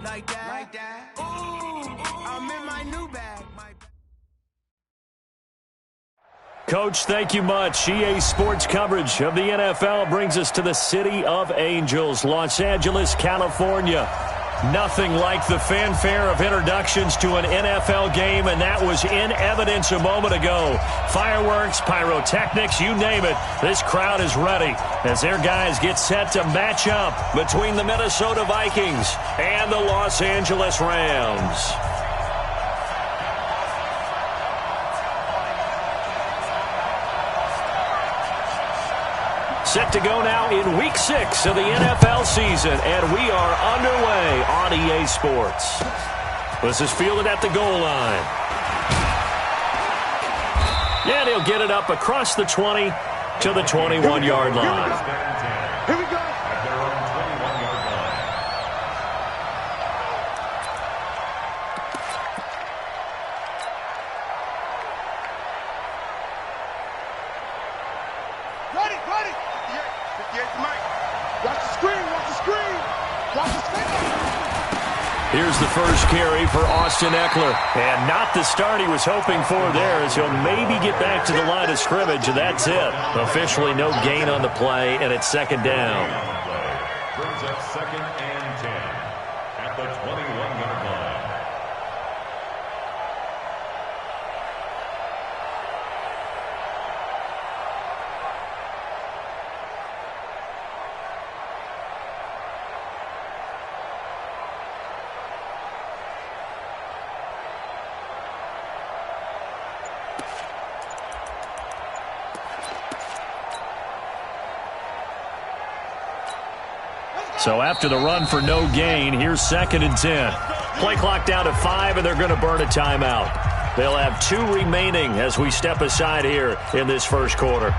Like that. Ooh, I'm in my new bag. Coach, thank you much. EA Sports coverage of the NFL brings us to the City of Angels, Los Angeles, California. Nothing like the fanfare of introductions to an NFL game, and that was in evidence a moment ago. Fireworks, pyrotechnics, you name it. This crowd is ready as their guys get set to match up between the Minnesota Vikings and the Los Angeles Rams. Set to go now in Week 6 of the NFL season, and we are underway on EA Sports. This is fielded at the goal line. And he'll get it up across the 20 to the 21-yard line. Here we go. Here's the first carry for Austin Eckler. And not the start he was hoping for there, as he'll maybe get back to the line of scrimmage, and that's it. Officially no gain on the play, and it's second down. Brings up 2nd and 10 at the 21-yard line. So after the run for no gain, here's 2nd and 10. Play clock down to 5, and they're going to burn a timeout. They'll have 2 remaining as we step aside here in this first quarter.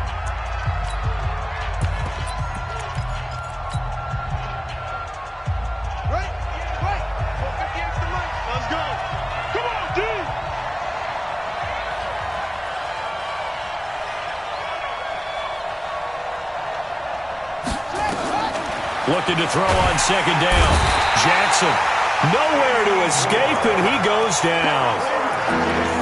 Looking to throw on 2nd down. Jackson, nowhere to escape, and he goes down.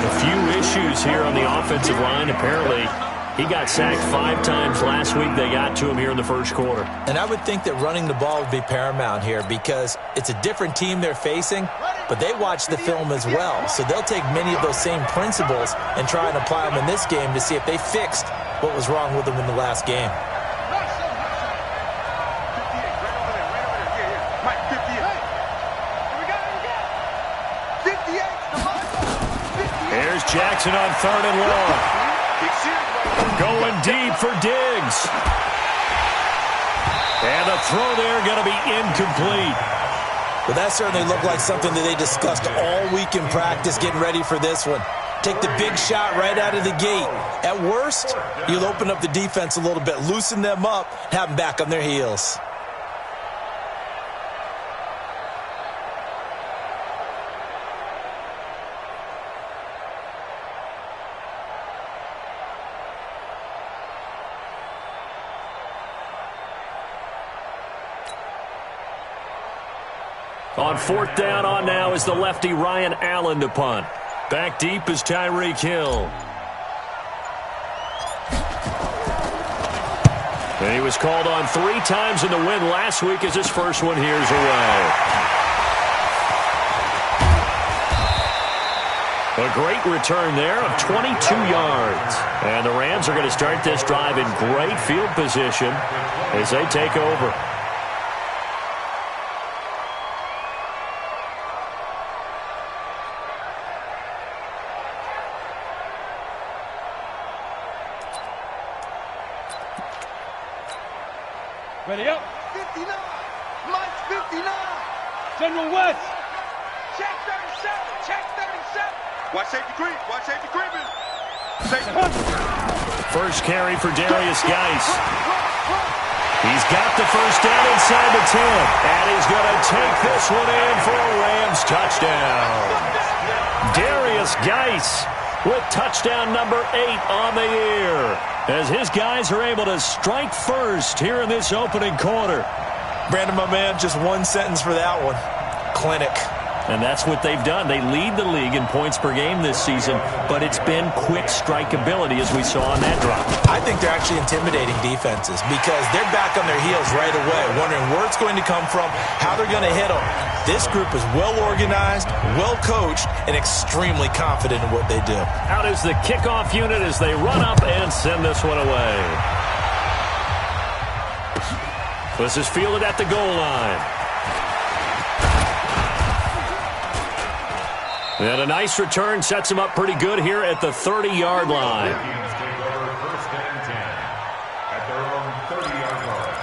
A few issues here on the offensive line. Apparently, he got sacked 5 times last week. They got to him here in the first quarter. And I would think that running the ball would be paramount here because it's a different team they're facing, but they watch the film as well. So they'll take many of those same principles and try and apply them in this game to see if they fixed what was wrong with them in the last game. Jackson on 3rd and long. Going deep for Diggs. And the throw there going to be incomplete. Well, that certainly looked like something that they discussed all week in practice, getting ready for this one. Take the big shot right out of the gate. At worst, you'll open up the defense a little bit, loosen them up, have them back on their heels. On 4th down on now is the lefty Ryan Allen to punt. Back deep is Tyreek Hill. And he was called on 3 times in the win last week as his first one here's away. A great return there of 22 yards. And the Rams are going to start this drive in great field position as they take over. Ready up. 59. Mike 59. General West. Check 37. Check 37. Watch safety creep. Watch safety creeping. First carry for Darius Geis. He's got the first down inside the 10. And he's going to take this one in for a Rams touchdown. Darius Geis with touchdown number 8 on the year, as his guys are able to strike first here in this opening quarter. Brandon, my man, just one sentence for that one. clinic. And that's what they've done. They lead the league in points per game this season, but it's been quick strikeability as we saw on that drop. I think they're actually intimidating defenses because they're back on their heels right away, wondering where it's going to come from, how they're going to hit them. This group is well organized, well coached, and extremely confident in what they do. Out is the kickoff unit as they run up and send this one away. This is fielded at the goal line. And a nice return sets him up pretty good here at the 30-yard line. Take over 1st and 10 at their own 30-yard line.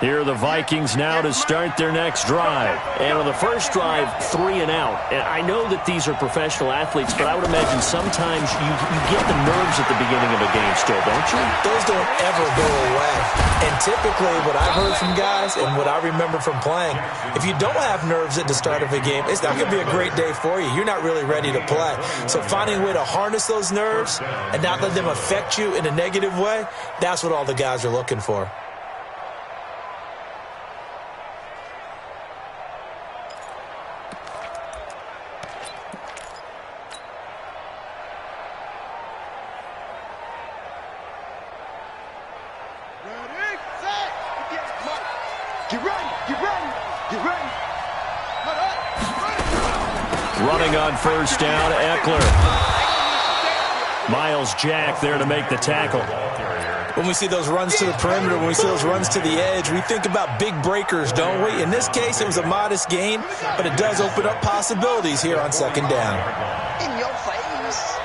Here are the Vikings now to start their next drive. And on the first drive, 3 and out. And I know that these are professional athletes, but I would imagine sometimes you get the nerves at the beginning of a game still, don't you? Those don't ever go away. And typically what I've heard from guys and what I remember from playing, if you don't have nerves at the start of a game, it's not going to be a great day for you. You're not really ready to play. So finding a way to harness those nerves and not let them affect you in a negative way, that's what all the guys are looking for. Running on first down, Eckler. Miles Jack there to make the tackle. When we see those runs to the perimeter, when we see those runs to the edge, we think about big breakers, don't we? In this case, it was a modest gain, but it does open up possibilities here on 2nd down. In your face.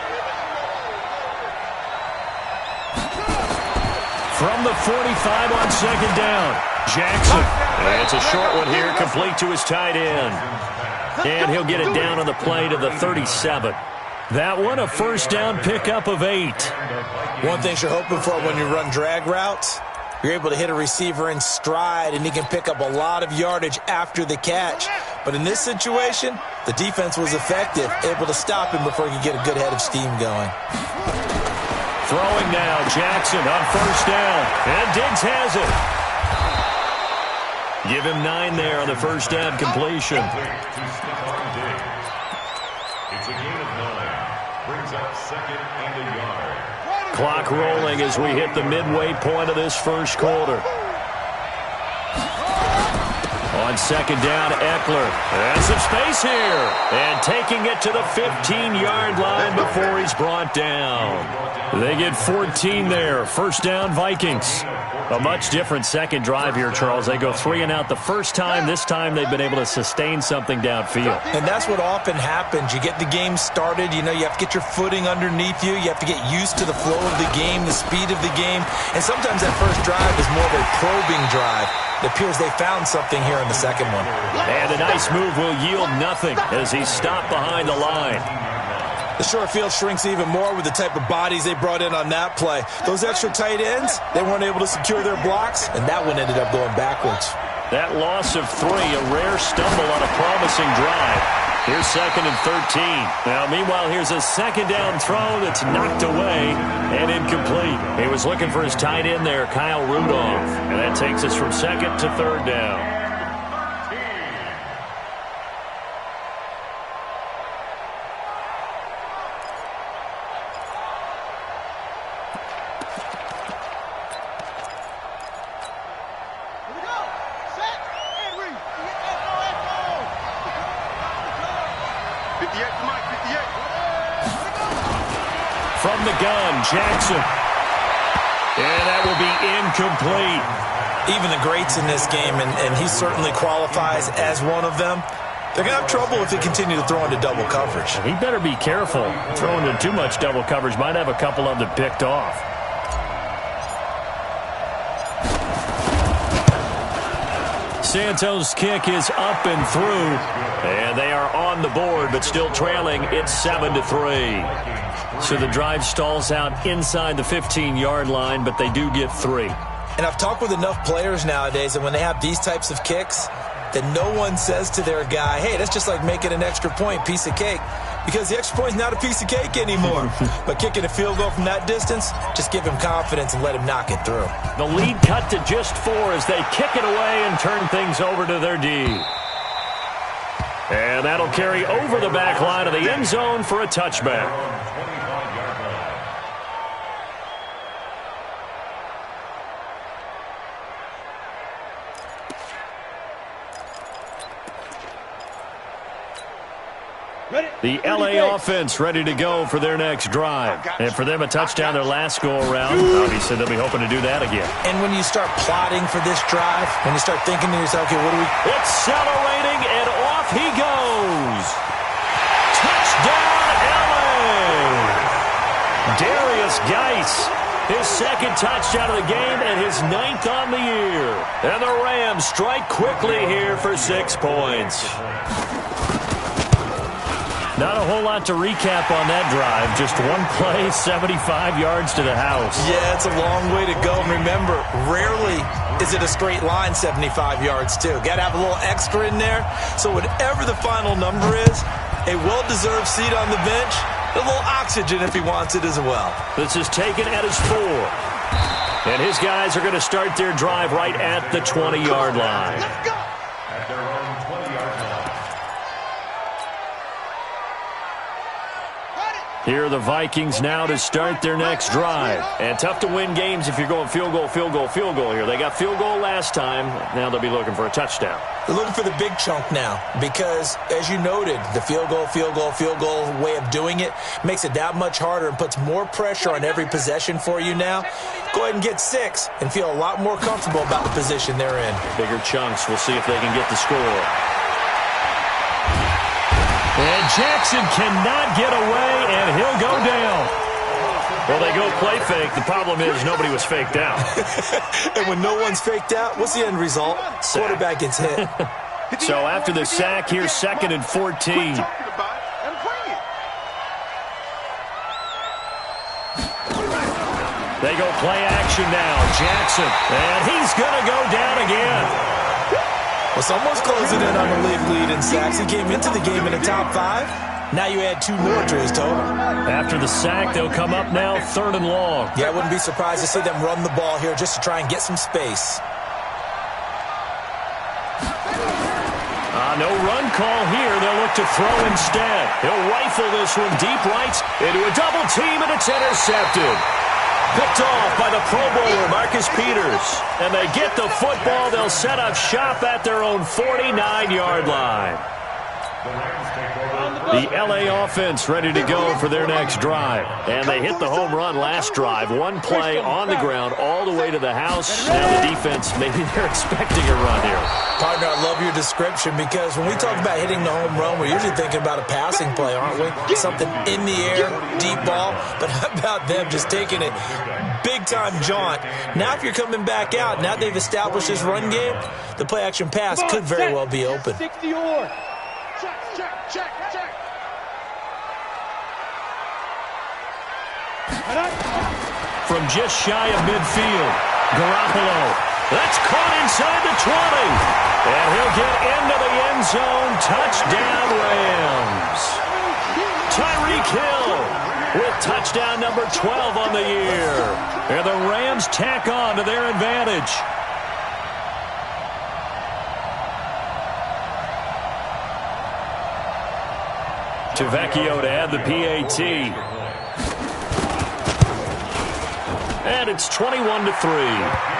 From the 45 on 2nd down, Jackson. And it's a short one here, complete to his tight end. And he'll get it down on the play to the 37. That one, a first down pickup of 8. One thing you're hoping for when you run drag routes, you're able to hit a receiver in stride, and he can pick up a lot of yardage after the catch. But in this situation, the defense was effective, able to stop him before he could get a good head of steam going. Throwing now, Jackson on first down. And Diggs has it. Give him 9 there on the first down completion. It's a gain of 9. Brings up 2nd and a yard. Clock rolling as we hit the midway point of this first quarter. On 2nd down, Eckler. And some space here. And taking it to the 15-yard line before he's brought down. They get 14 there. First down, Vikings. A much different second drive here, Charles. They go 3 and out the first time. This time they've been able to sustain something downfield. And that's what often happens. You get the game started. You know, you have to get your footing underneath you. You have to get used to the flow of the game, the speed of the game. And sometimes that first drive is more of a probing drive. It appears they found something here in the second one. And a nice move will yield nothing as he's stopped behind the line. The short field shrinks even more with the type of bodies they brought in on that play. Those extra tight ends, they weren't able to secure their blocks, and that one ended up going backwards. That loss of 3, a rare stumble on a promising drive. Here's 2nd and 13. Now, meanwhile, here's a 2nd down throw that's knocked away and incomplete. He was looking for his tight end there, Kyle Rudolph. And that takes us from 2nd to 3rd down. From the gun, Jackson. And that will be incomplete. Even the greats in this game, and he certainly qualifies as one of them, they're going to have trouble if they continue to throw into double coverage. He better be careful. Throwing into too much double coverage might have a couple of them picked off. Santos' kick is up and through. And they are on the board, but still trailing. It's 7-3. So the drive stalls out inside the 15-yard line, but they do get 3. And I've talked with enough players nowadays, and when they have these types of kicks, that no one says to their guy, hey, that's just like making an extra point, piece of cake. because the extra point's not a piece of cake anymore. But kicking a field goal from that distance, just give him confidence and let him knock it through. The lead cut to just 4 as they kick it away and turn things over to their D. And that'll carry over the back line of the end zone for a touchback. The LA offense ready to go for their next drive. And for them, a touchdown their last go-around. Obviously, they'll be hoping to do that again. And when you start plotting for this drive, when you start thinking to yourself, okay, what do we... Accelerating, and off he goes. Touchdown, LA! Darius Geis, his second touchdown of the game and his 9th on the year. And the Rams strike quickly here for 6 points. Not a whole lot to recap on that drive. Just one play, 75 yards to the house. Yeah, it's a long way to go. And remember, rarely is it a straight line 75 yards, too. Got to have a little extra in there. So whatever the final number is, a well-deserved seat on the bench, a little oxygen if he wants it as well. This is taken at his 4. And his guys are going to start their drive right at the 20-yard line. Let's go. At their own 20-yard line. Here are the Vikings now to start their next drive. And tough to win games if you're going field goal, field goal, field goal here. They got field goal last time. Now they'll be looking for a touchdown. They're looking for the big chunk now because, as you noted, the field goal way of doing it makes it that much harder and puts more pressure on every possession for you now. Go ahead and get 6 and feel a lot more comfortable about the position they're in. Bigger chunks. We'll see if they can get the score. And Jackson cannot get away, and he'll go down. Well, they go play fake. The problem is nobody was faked out. And when no one's faked out, what's the end result? Sack. Quarterback gets hit. So after the sack, here's 2nd and 14. They go play action now. Jackson, and he's going to go down again. Well, someone's closing in on the league lead in sacks. He came into the game in the top 5. Now you add 2 more to his total. After the sack, they'll come up now 3rd and long. Yeah, I wouldn't be surprised to see them run the ball here just to try and get some space. No run call here. They'll look to throw instead. He'll rifle this one deep right into a double team, and it's intercepted. Picked off by the Pro Bowler, Marcus Peters. And they get the football. They'll set up shop at their own 49-yard line. The LA offense ready to go for their next drive. And they hit the home run last drive. One play on the ground all the way to the house. Now the defense, maybe they're expecting a run here. Partner, I love your description because when we talk about hitting the home run, we're usually thinking about a passing play, aren't we? Something in the air, deep ball. But how about them just taking it big-time jaunt? Now if you're coming back out, now they've established this run game, the play-action pass could very well be open. 60 or check. From just shy of midfield, Garoppolo. That's caught inside the 20. And he'll get into the end zone. Touchdown, Rams. Tyreek Hill with touchdown number 12 on the year. And the Rams tack on to their advantage. Tavecchio to add the PAT. And it's 21-3.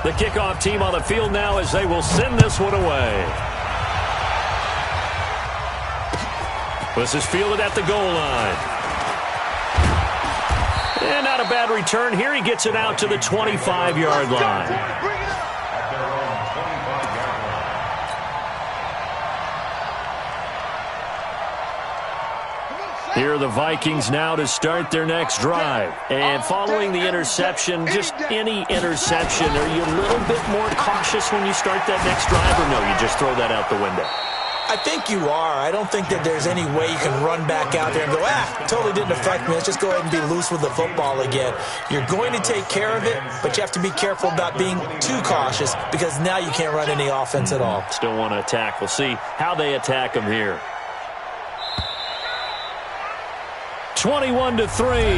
The kickoff team on the field now as they will send this one away. This is fielded at the goal line. And not a bad return here. He gets it out to the 25-yard line. Here are the Vikings now to start their next drive. And following the interception, just any interception, are you a little bit more cautious when you start that next drive, or no, you just throw that out the window? I think you are. I don't think that there's any way you can run back out there and go, totally didn't affect me. Let's just go ahead and be loose with the football again. You're going to take care of it, but you have to be careful about being too cautious because now you can't run any offense at all. Still want to attack. We'll see how they attack them here. 21-3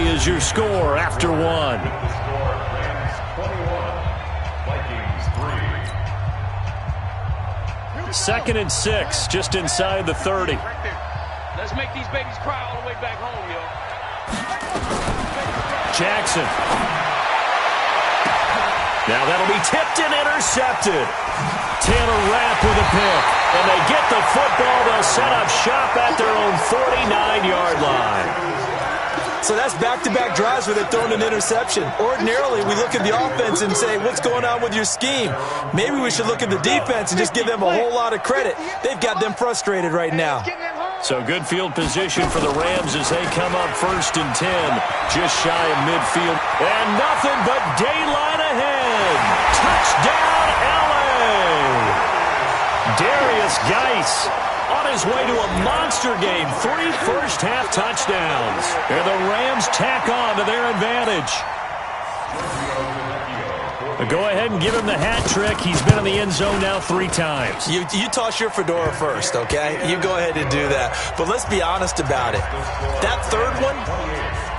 is your score after one. Second and 6, just inside the 30. Let's make these babies cry all the way back home, yo. Jackson. Now that'll be tipped and intercepted. Taylor Rapp with a pick. And they get the football. They'll set up shop at their own 49-yard line. So that's back-to-back drives where they're throwing an interception. Ordinarily, we look at the offense and say, what's going on with your scheme? Maybe we should look at the defense and just give them a whole lot of credit. They've got them frustrated right now. So good field position for the Rams as they come up 1st and 10, just shy of midfield. And nothing but daylight ahead. Touchdown, L.A. Darius Geis on his way to a monster game. 3 first-half touchdowns. And the Rams tack on to their advantage. Go ahead and give him the hat trick. He's been in the end zone now 3 times. You toss your fedora first, okay? You go ahead and do that. But let's be honest about it. That third one,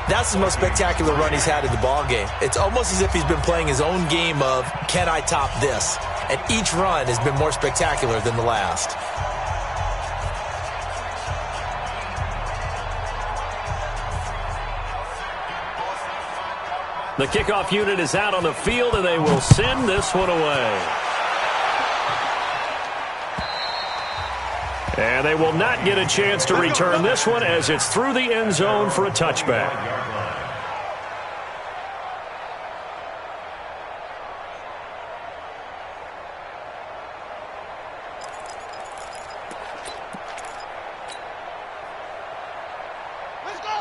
that's the most spectacular run he's had in the ballgame. It's almost as if he's been playing his own game of, can I top this? And each run has been more spectacular than the last. The kickoff unit is out on the field, and they will send this one away. And they will not get a chance to return this one as it's through the end zone for a touchback.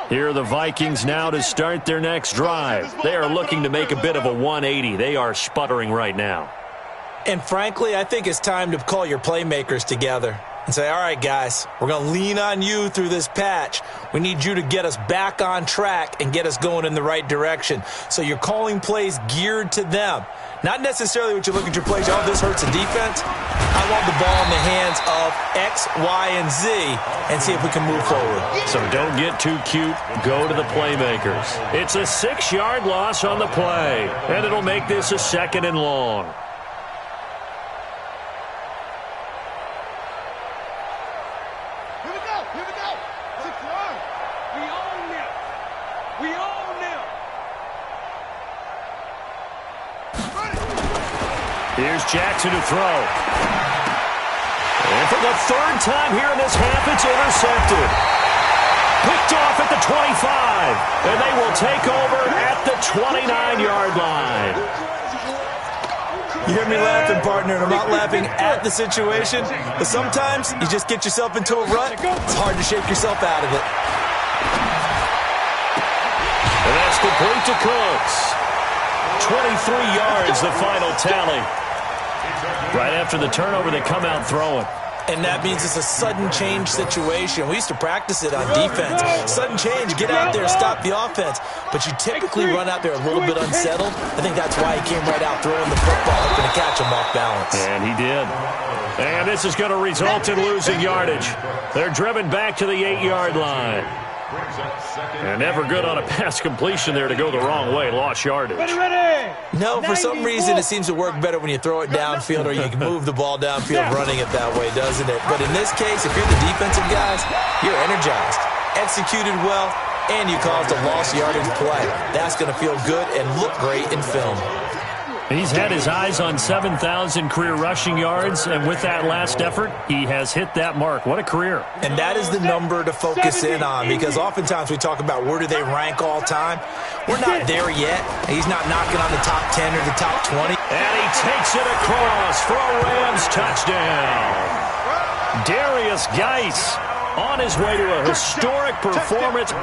Here are the Vikings now to start their next drive. They are looking to make a bit of a 180. They are sputtering right now. And frankly, I think it's time to call your playmakers together and say, all right, guys, we're going to lean on you through this patch. We need you to get us back on track and get us going in the right direction. So you're calling plays geared to them. Not necessarily what you look at your plays, oh, this hurts the defense. I want the ball in the hands of X, Y, and Z and see if we can move forward. So don't get too cute. Go to the playmakers. It's a 6-yard loss on the play, and it'll make this a 2nd and long. Here we go. Here we go. 6 yards. We own them. We own them. Here's Jackson to throw. And for the 3rd time here in this half, it's intercepted. Picked off at the 25. And they will take over at the 29-yard line. You hear me laughing, partner, and I'm not laughing at the situation, but sometimes you just get yourself into a rut. It's hard to shake yourself out of it. And that's complete to Cooks. 23 yards, the final tally. Right after the turnover, they come out throwing. And that means it's a sudden change situation. We used to practice it on defense. Sudden change, get out there, stop the offense. But you typically run out there a little bit unsettled. I think that's why he came right out throwing the football, hoping to catch him off balance. And he did. And this is going to result in losing yardage. They're driven back to the 8-yard line. And never good on a pass completion there to go the wrong way. Lost yardage. No, for some reason it seems to work better when you throw it downfield or you can move the ball downfield running it that way, doesn't it? But in this case, if you're the defensive guys, you're energized, executed well, and you caused a lost yardage play. That's going to feel good and look great in film. He's had his eyes on 7,000 career rushing yards, and with that last effort, he has hit that mark. What a career. And that is the number to focus in on, because oftentimes we talk about where do they rank all time. We're not there yet. He's not knocking on the top 10 or the top 20. And he takes it across for a Rams touchdown. Darius Geis on his way to a historic performance, 4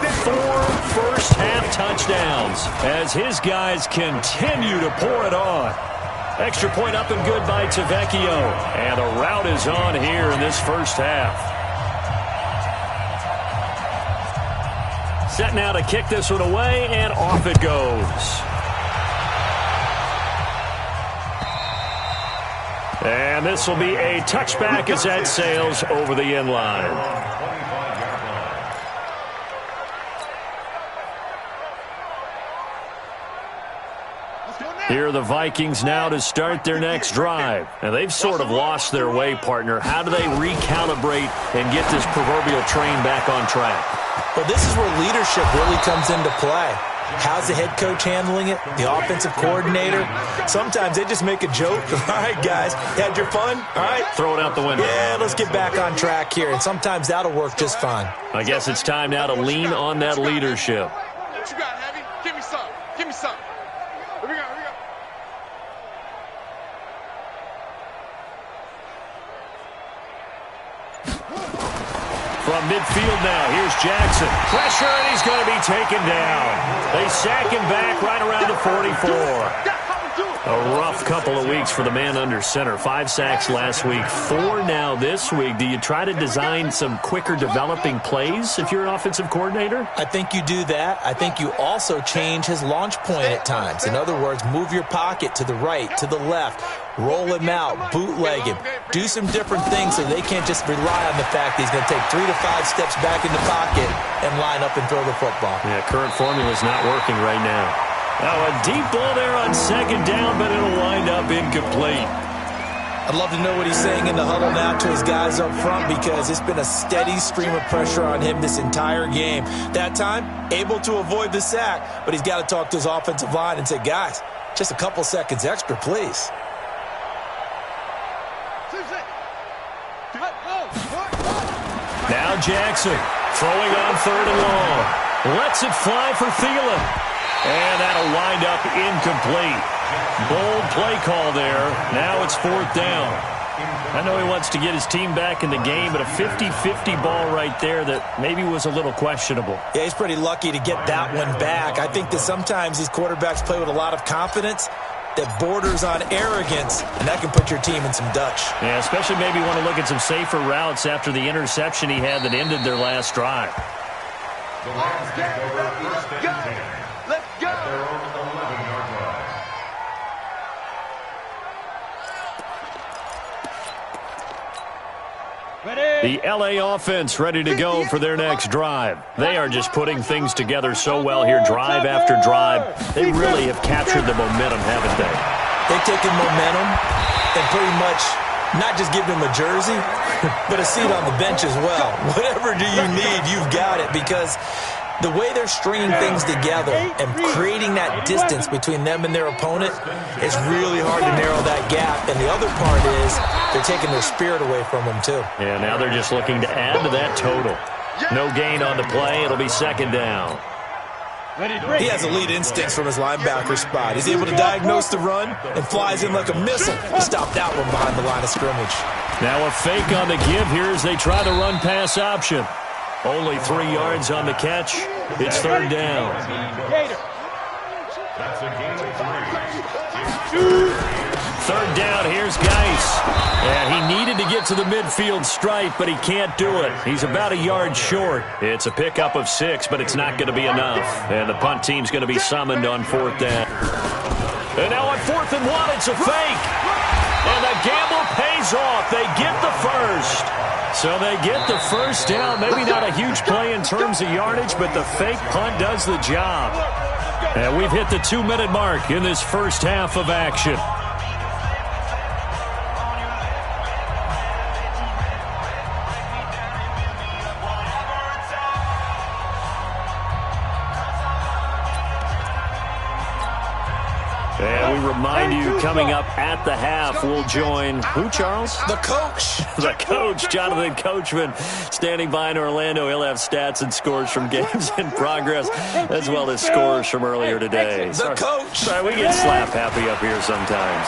first-half touchdowns, as his guys continue to pour it on. Extra point up and good by Tavecchio, and the route is on here in this first half. Set now to kick this one away, and off it goes. And this will be a touchback as that sails over the end line. Here are the Vikings now to start their next drive. And they've sort of lost their way, partner. How do they recalibrate and get this proverbial train back on track? Well, this is where leadership really comes into play. How's the head coach handling it? The offensive coordinator? Sometimes they just make a joke. All right, guys, had your fun? All right. Throw it out the window. Yeah, let's get back on track here. And sometimes that'll work just fine. I guess it's time now to lean on that leadership. What you got, Heavy? Give me some. Give me some. Here we go. Here we go. From midfield now, here's Jackson. Pressure, and he's going to be taken down. They sack him back right around the 44. A rough couple of weeks for the man under center. 5 sacks last week, 4 now this week. Do you try to design some quicker developing plays if you're an offensive coordinator? I think you do that. I think you also change his launch point at times. In other words, move your pocket to the right, to the left, roll him out, bootleg him. Do some different things so they can't just rely on the fact that he's going to take 3 to 5 steps back in the pocket and line up and throw the football. Yeah, current formula is not working right now. Now a deep ball there on second down, but it'll wind up incomplete. I'd love to know what he's saying in the huddle now to his guys up front, because it's been a steady stream of pressure on him this entire game. That time, able to avoid the sack, but he's got to talk to his offensive line and say, guys, just a couple seconds extra, please. Now Jackson throwing on 3rd and long. Lets it fly for Thielen. And that'll wind up incomplete. Bold play call there. Now it's 4th down. I know he wants to get his team back in the game, but a 50-50 ball right there that maybe was a little questionable. Yeah, he's pretty lucky to get that one back. I think that sometimes these quarterbacks play with a lot of confidence that borders on arrogance, and that can put your team in some Dutch. Yeah, especially maybe want to look at some safer routes after the interception he had that ended their last drive. The Rams take over 1st and 10. Let's go. At their own 11-yard line. The LA offense ready to go for their next drive. They are just putting things together so well here, drive after drive. They really have captured the momentum, haven't they? They've taken momentum and pretty much not just give him a jersey, but a seat on the bench as well. Whatever do you need, you've got it, because the way they're stringing things together and creating that distance between them and their opponent is really hard to narrow that gap. And the other part is they're taking their spirit away from them, too. Yeah, now they're just looking to add to that total. No gain on the play. It'll be 2nd down. He has elite instincts from his linebacker spot. He's able to diagnose the run and flies in like a missile to stop that one behind the line of scrimmage. Now a fake on the give here as they try the run-pass option. Only 3 yards on the catch. It's 3rd down. That's a gain of 3. 3rd down, here's Geis. And he needed to get to the midfield stripe, but he can't do it. He's about a yard short. It's a pickup of 6, but it's not going to be enough. And the punt team's going to be summoned on 4th down. And now on 4th and 1, it's a fake. And the gamble pays off. They get the first. So they get the first down. Maybe not a huge play in terms of yardage, but the fake punt does the job. And we've hit the 2-minute mark in this first half of action. And we remind you, coming up at the half, we'll join who, Charles? The coach. The coach, Jonathan Coachman, standing by in Orlando. He'll have stats and scores from games in progress, as well as scores from earlier today. The coach. Sorry, we get slap happy up here sometimes.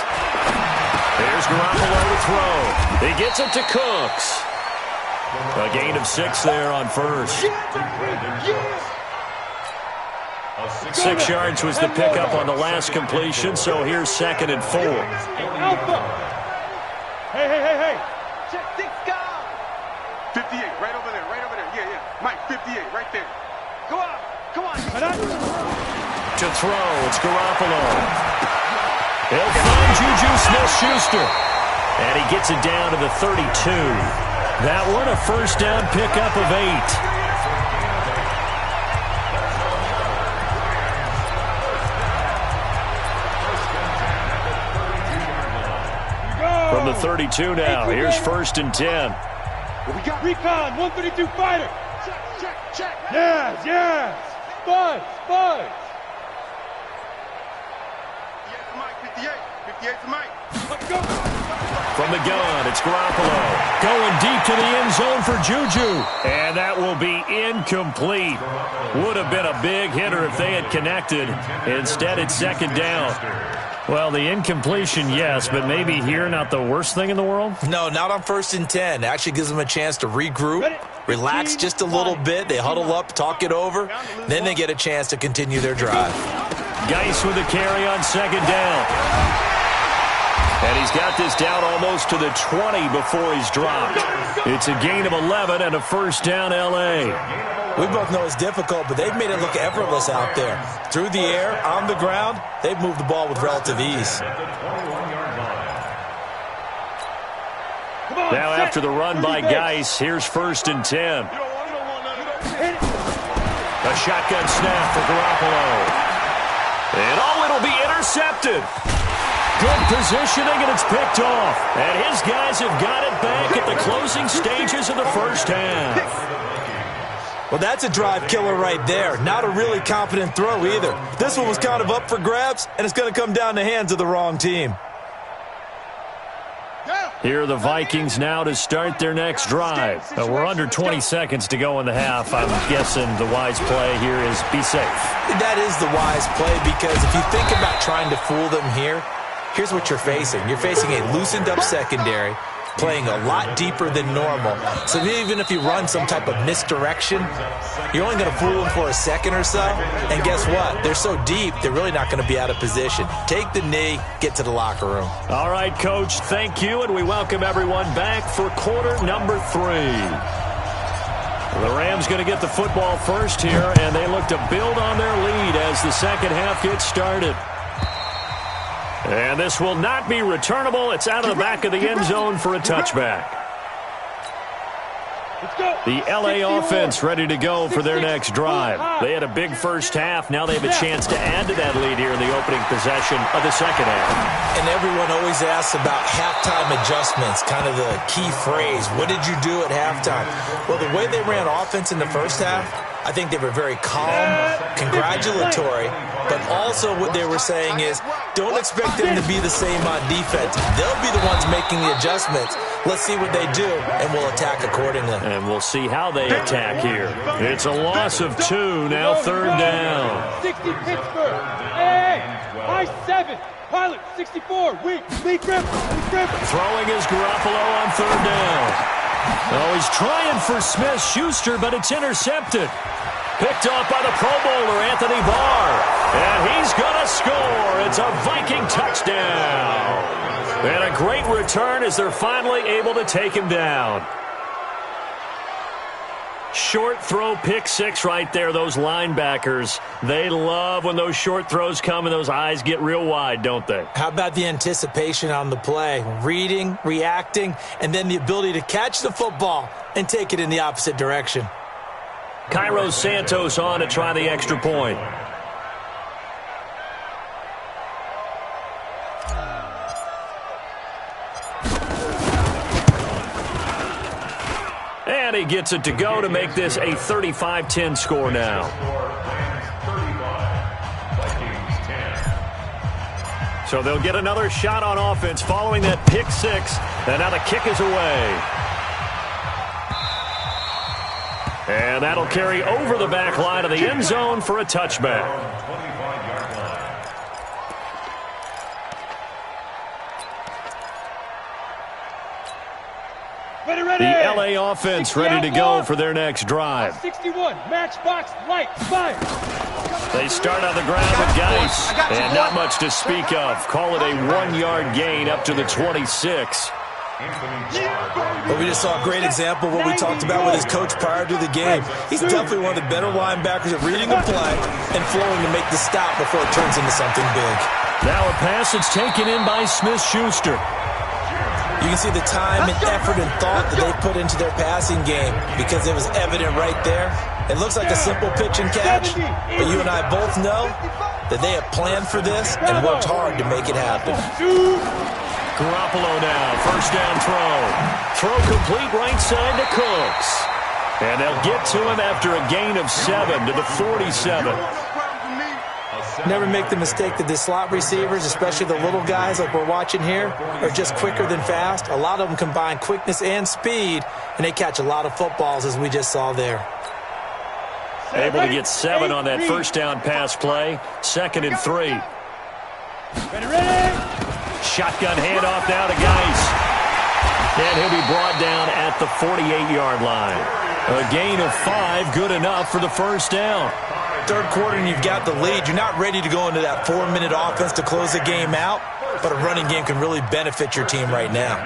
Here's Garoppolo to throw. He gets it to Cooks. A gain of 6 there on first. 6 yards was the pickup on the last completion, so here's 2nd and 4. Hey. Check 6 guys. 58, right over there. Yeah. Mike, 58, right there. Go on, come on. To throw, it's Garoppolo. He'll find Juju Smith-Schuster. And he gets it down to the 32. That one a first down pickup of 8. From the 32 now, here's 1st and 10. We got recon, 132 fighter. Check. Yes. Spud. 58 to Mike. Let's go. From the gun, it's Garoppolo. Going deep to the end zone for Juju. And that will be incomplete. Would have been a big hitter if they had connected. Instead, it's 2nd down. Well, the incompletion, yes, but maybe here not the worst thing in the world? No, not on 1st and 10. Actually gives them a chance to regroup, relax just a little bit. They huddle up, talk it over. Then they get a chance to continue their drive. Geis with a carry on 2nd down. And he's got this down almost to the 20 before he's dropped. It's a gain of 11 and a first down L.A. We both know it's difficult, but they've made it look effortless out there. Through the air, on the ground, they've moved the ball with relative ease. Now after the run by Geis, here's 1st and 10. A shotgun snap for Garoppolo. And it'll be intercepted. Good positioning, and it's picked off. And his guys have got it back at the closing stages of the first half. Well, that's a drive killer right there. Not a really confident throw either. This one was kind of up for grabs, and it's going to come down the hands of the wrong team. Here are the Vikings now to start their next drive. We're under 20 seconds to go in the half. I'm guessing the wise play here is be safe. That is the wise play, because if you think about trying to fool them here, here's what you're facing. You're facing a loosened-up secondary, playing a lot deeper than normal. So even if you run some type of misdirection, you're only going to fool them for a second or so. And guess what? They're so deep, they're really not going to be out of position. Take the knee, get to the locker room. All right, Coach, thank you, and we welcome everyone back for quarter number 3. The Rams going to get the football first here, and they look to build on their lead as the second half gets started. And this will not be returnable. It's out of the back of the end zone for a touchback. The L.A. offense ready to go for their next drive. They had a big first half. Now they have a chance to add to that lead here in the opening possession of the second half. And everyone always asks about halftime adjustments, kind of the key phrase. What did you do at halftime? Well, the way they ran offense in the first half, I think they were very calm, congratulatory, but also what they were saying is don't expect them to be the same on defense. They'll be the ones making the adjustments. Let's see what they do, and we'll attack accordingly. And we'll see how they attack here. It's a loss of 2, now 3rd down. 60 Pittsburgh. Hey, high 7. Pilot, 64. Weak grip. Throwing is Garoppolo on 3rd down. Oh, he's trying for Smith-Schuster, but it's intercepted. Picked off by the Pro Bowler, Anthony Barr. And he's going to score. It's a Viking touchdown. And a great return as they're finally able to take him down. Short throw, pick 6 right there. Those linebackers, they love when those short throws come and those eyes get real wide, don't they? How about the anticipation on the play? Reading, reacting, and then the ability to catch the football and take it in the opposite direction. Cairo Santos on to try the extra point. And he gets it to go to make this a 35-10 score now. So they'll get another shot on offense following that pick 6. And now the kick is away. And that'll carry over the back line of the end zone for a touchback. The LA offense ready to go for their next drive. 61, matchbox, light, fire. They start on the ground with Geis, and not much to speak of. Call it a 1-yard gain up to the 26. Well, we just saw a great example of what we talked about with his coach prior to the game. He's definitely one of the better linebackers at reading a play and flowing to make the stop before it turns into something big. Now a pass that's taken in by Smith-Schuster. You can see the time and effort and thought that they put into their passing game because it was evident right there. It looks like a simple pitch and catch, but you and I both know that they have planned for this and worked hard to make it happen. Garoppolo now, first down throw. Throw complete right side to Cooks. And they'll get to him after a gain of 7 to the 47. Never make the mistake that the slot receivers, especially the little guys like we're watching here, are just quicker than fast. A lot of them combine quickness and speed, and they catch a lot of footballs, as we just saw there. Able to get 7 on that first down pass play. 2nd and 3. Shotgun handoff now to Geis. And he'll be brought down at the 48-yard line. A gain of 5, good enough for the first down. Third quarter and you've got the lead. You're not ready to go into that 4-minute offense to close the game out, but a running game can really benefit your team right now.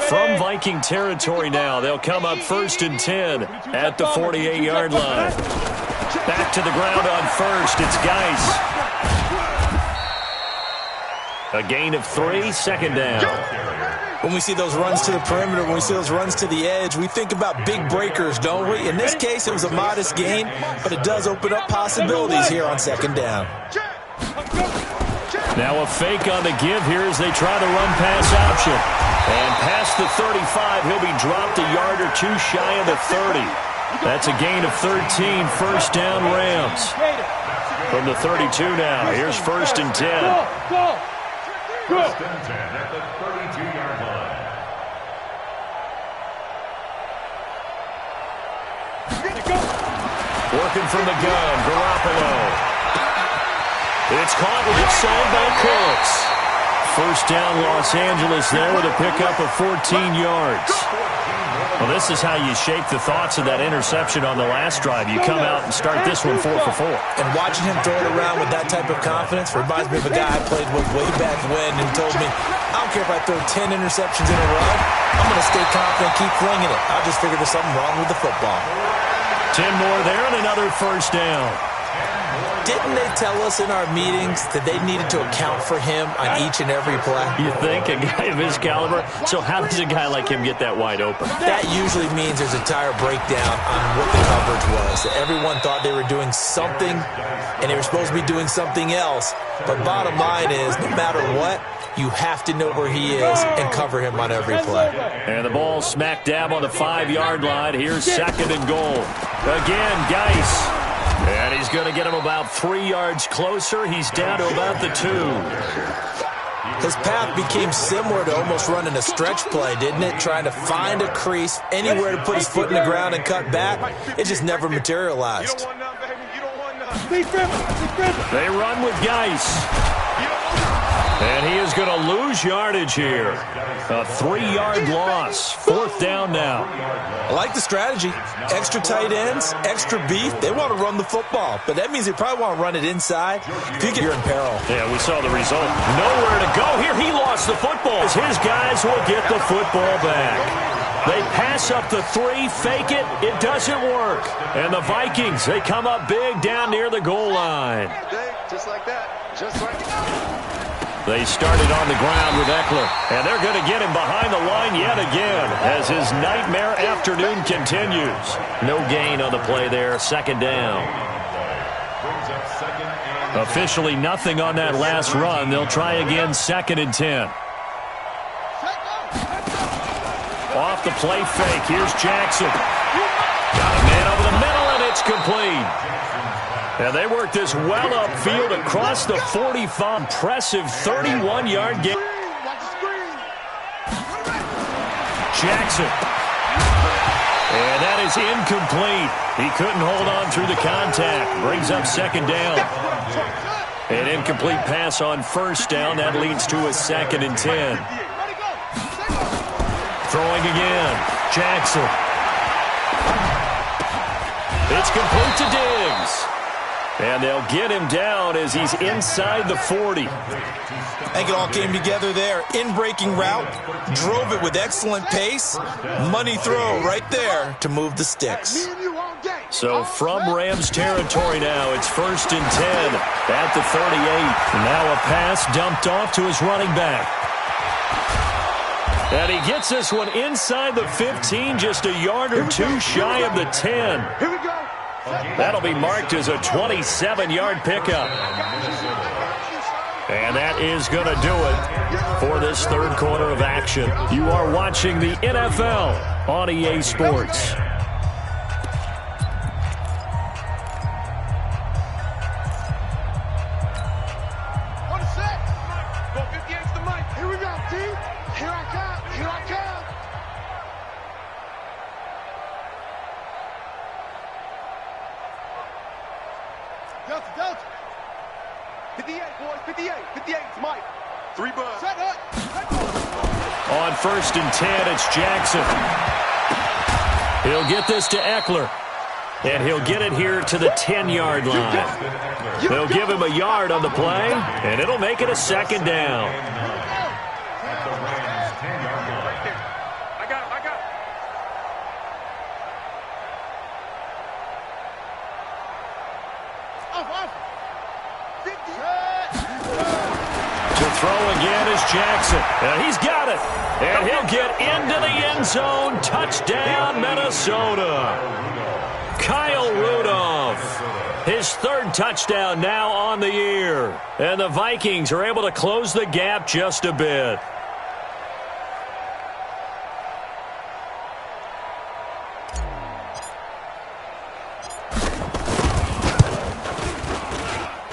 From Viking territory now, they'll come up 1st and 10 at the 48-yard line. Back to the ground on first, it's Geis. A gain of 3, 2nd down. When we see those runs to the perimeter, when we see those runs to the edge, we think about big breakers, don't we? In this case, it was a modest gain, but it does open up possibilities here on 2nd down. Now a fake on the give here as they try the run-pass option. And past the 35, he'll be dropped a yard or 2 shy of the 30. That's a gain of 13, first down Rams. From the 32 now, here's 1st and 10. First and 10 at the 32-yard line. Working from the gun, Garoppolo. It's caught with it signed by Cooks. First down Los Angeles there with a pickup of 14 yards. Well, this is how you shape the thoughts of that interception on the last drive. You come out and start this one 4 for 4. And watching him throw it around with that type of confidence reminds me of a guy I played with way back when and told me, I don't care if I throw 10 interceptions in a row, I'm going to stay confident, keep flinging it. I just figured there's something wrong with the football. 10 more there and another first down. Didn't they tell us in our meetings that they needed to account for him on each and every play? You think? A guy of his caliber? So how does a guy like him get that wide open? That usually means there's a entire breakdown on what the coverage was. That everyone thought they were doing something, and they were supposed to be doing something else. But bottom line is, no matter what, you have to know where he is and cover him on every play. And the ball smack dab on the 5-yard line. Here's 2nd and goal. Again, Geis. And he's going to get him about 3 yards closer. He's down to about the 2. His path became similar to almost running a stretch play, didn't it? Trying to find a crease, anywhere to put his foot in the ground and cut back. It just never materialized. They run with Geis. And he is going to lose yardage here. A 3-yard loss. 4th down now. I like the strategy. Extra tight ends, extra beef. They want to run the football, but that means they probably want to run it inside. You're in peril. Yeah, we saw the result. Nowhere to go here. He lost the football. His guys will get the football back. They pass up the 3, fake it. It doesn't work. And the Vikings, they come up big down near the goal line. Just like that. Just like that. They started on the ground with Eckler, and they're going to get him behind the line yet again as his nightmare afternoon continues. No gain on the play there, 2nd down. Officially nothing on that last run. They'll try again, 2nd and 10. Off the play fake, here's Jackson. Got a man over the middle, and it's complete. And they work this well upfield across the 45. Impressive 31-yard gain. Jackson. And that is incomplete. He couldn't hold on through the contact. Brings up 2nd down. An incomplete pass on first down. That leads to a 2nd and 10. Throwing again. Jackson. It's complete to Diggs. And they'll get him down as he's inside the 40. I think it all came together there. In-breaking route, drove it with excellent pace. Money throw right there to move the sticks. So from Rams territory now, it's 1st and 10 at the 38. Now a pass dumped off to his running back. And he gets this one inside the 15, just a yard or two shy of the 10. Here we go. That'll be marked as a 27-yard pickup. And that is going to do it for this third quarter of action. You are watching the NFL on EA Sports. Delta. 58, boys, 58. 58, it's Mike. 3 bucks. Set up. On 1st and 10, it's Jackson. He'll get this to Eckler. And he'll get it here to the 10-yard line. They'll give him a yard on the play, and it'll make it a 2nd down. Throw again is Jackson. And he's got it. And he'll get into the end zone. Touchdown, Minnesota. Kyle Rudolph. His 3rd touchdown now on the year. And the Vikings are able to close the gap just a bit.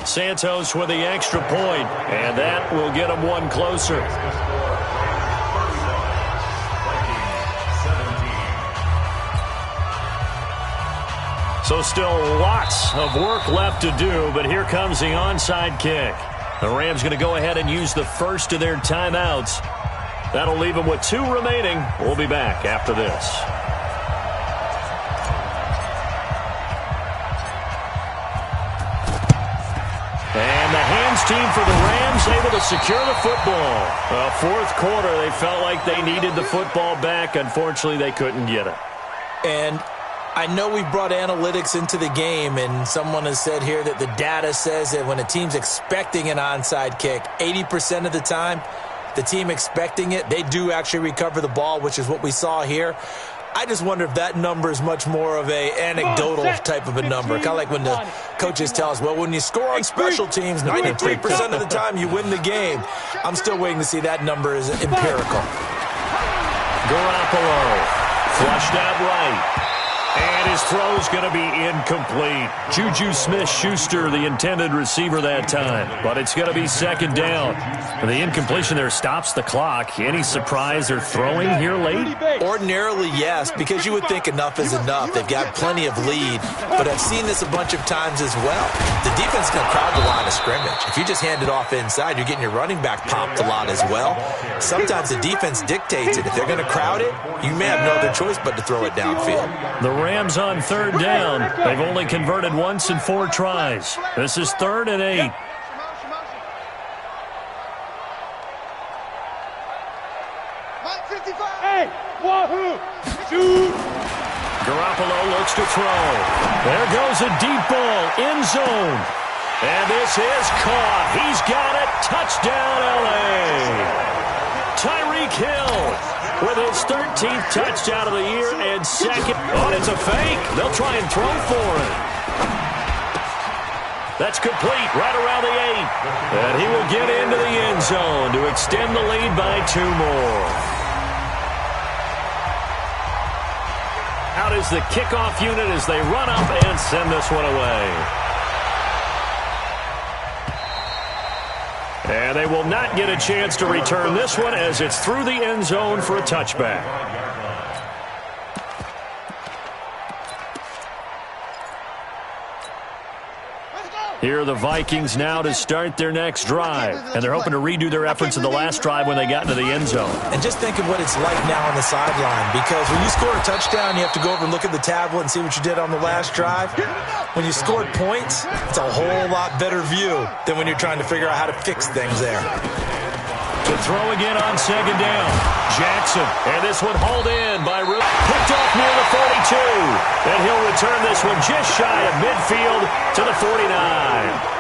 Santos with the extra point, and that will get him one closer. So still lots of work left to do, but here comes the onside kick. The Rams going to go ahead and use the first of their timeouts. That'll leave them with 2 remaining. We'll be back after this. And the hands team for the Rams able to secure the football. 4th quarter, they felt like they needed the football back. Unfortunately, they couldn't get it. And I know we've brought analytics into the game, and someone has said here that the data says that when a team's expecting an onside kick, 80% of the time, the team expecting it, they do actually recover the ball, which is what we saw here. I just wonder if that number is much more of a anecdotal type of a number. Kind of like when the coaches tell us, well, when you score on special teams, 93% of the time you win the game. I'm still waiting to see that number is empirical. Garoppolo flushed out right. And his throw's going to be incomplete. Juju Smith-Schuster, the intended receiver that time. But it's going to be 2nd down. And the incompletion there stops the clock. Any surprise they're throwing here late? Ordinarily, yes, because you would think enough is enough. They've got plenty of lead. But I've seen this a bunch of times as well. The defense can crowd the line of scrimmage. If you just hand it off inside, you're getting your running back popped a lot as well. Sometimes the defense dictates it. If they're going to crowd it, you may have no other choice but to throw it downfield. The Rams on 3rd down. They've only converted once in 4 tries. This is 3rd and 8. Hey, wahoo! Shoot! Garoppolo looks to throw. There goes a deep ball, end zone. And this is caught. He's got it. Touchdown, L.A. Tyreek Hill with his 13th touchdown of the year and 2nd. Oh, it's a fake. They'll try and throw for it. That's complete right around the 8. And he will get into the end zone to extend the lead by 2 more. Out is the kickoff unit as they run up and send this one away. And they will not get a chance to return this one as it's through the end zone for a touchback. Here are the Vikings now to start their next drive. And they're hoping to redo their efforts in the last drive when they got into the end zone. And just think of what it's like now on the sideline, because when you score a touchdown, you have to go over and look at the tablet and see what you did on the last drive. When you scored points, it's a whole lot better view than when you're trying to figure out how to fix things there. To throw again on second down. Jackson. And this one hauled in by Root. Picked off near the 42. And he'll return this one just shy of midfield to the 49.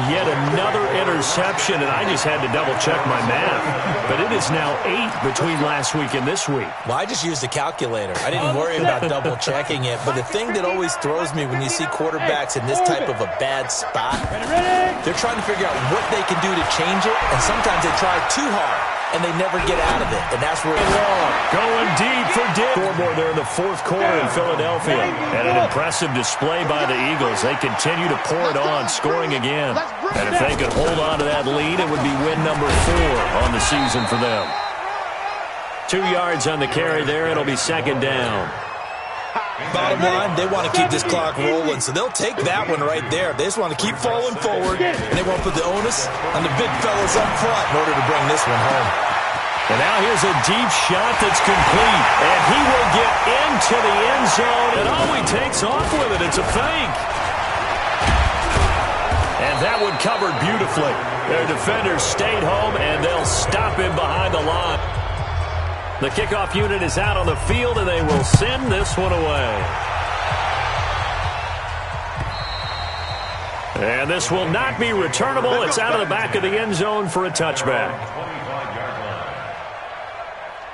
Yet another interception, and I just had to double-check my math. But it is now 8 between last week and this week. Well, I just used a calculator. I didn't worry about double-checking it. But the thing that always throws me when you see quarterbacks in this type of a bad spot, they're trying to figure out what they can do to change it, and sometimes they try too hard, and they never get out of it. And that's where it's wrong. Going deep for Dick. Scoreboard there in the fourth quarter in Philadelphia. And an impressive display by the Eagles. They continue to pour it on, scoring again. And if they could hold on to that lead, it would be win number 4 on the season for them. 2 yards on the carry there. It'll be second down. Bottom line, they want to keep this clock rolling, so they'll take that one right there. They just want to keep falling forward, and they won't put the onus on the big fellas up front in order to bring this one home. And now here's a deep shot that's complete, and he will get into the end zone, and he takes off with it. It's a fake. And that one covered beautifully. Their defenders stayed home, and they'll stop him behind the line. The kickoff unit is out on the field, and they will send this one away. And this will not be returnable. It's out of the back of the end zone for a touchback.